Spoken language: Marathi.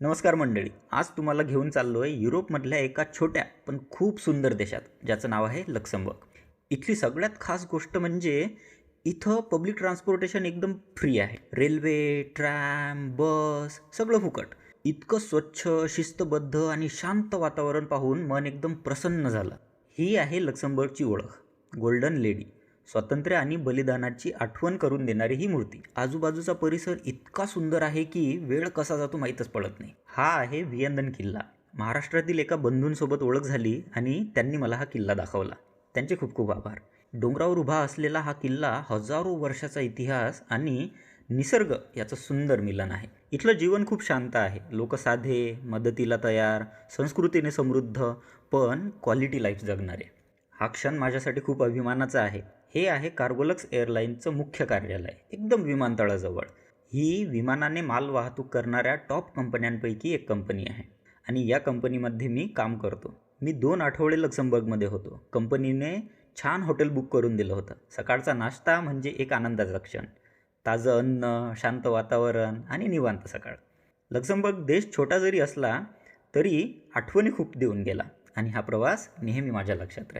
नमस्कार मंडळी. आज तुम्हाला घेऊन चाललो आहे युरोपमधल्या एका छोट्या पण खूप सुंदर देशात, ज्याचं नाव आहे लक्झमबर्ग. इथली सगळ्यात खास गोष्ट म्हणजे इथं पब्लिक ट्रान्सपोर्टेशन एकदम फ्री आहे. रेल्वे, ट्रॅम, बस सगळं फुकट. इतकं स्वच्छ, शिस्तबद्ध आणि शांत वातावरण पाहून मन एकदम प्रसन्न झालं. ही आहे लक्झमबर्गची ओळख, गोल्डन लेडी. स्वातंत्र्य आणि बलिदानाची आठवण करून देणारी ही मूर्ती. आजूबाजूचा परिसर इतका सुंदर आहे की वेळ कसा जातो माहीतच पडत नाही. हा आहे वियंदन किल्ला. महाराष्ट्रातील एका बंधूंसोबत ओळख झाली आणि त्यांनी मला हा किल्ला दाखवला. त्यांचे खूप खूप आभार. डोंगरावर उभा असलेला हा किल्ला हजारो वर्षाचा इतिहास आणि निसर्ग याचं सुंदर मिलन आहे. इथलं जीवन खूप शांत आहे. लोक साधे, मदतीला तयार, संस्कृतीने समृद्ध, पण क्वालिटी लाईफ जगणारे. हा क्षण माझ्यासाठी खूप अभिमानाचा आहे. हे आहे कार्गोलक्स एअरलाईनचं मुख्य कार्यालय, एकदम विमानतळाजवळ. ही विमानाने माल वाहतूक करणाऱ्या टॉप कंपन्यांपैकी एक कंपनी आहे आणि या कंपनीमध्ये मी काम करतो. मी 2 आठवडे लक्झमबर्गमध्ये होतो. कंपनीने छान हॉटेल बुक करून दिलं होतं. सकाळचा नाश्ता म्हणजे एक आनंदाचा क्षण. ताजं अन्न, शांत वातावरण आणि निवांत सकाळ. लक्झमबर्ग देश छोटा जरी असला तरी आठवणी खूप देऊन गेला आणि हा प्रवास नेहमी माझ्या लक्षात राहील.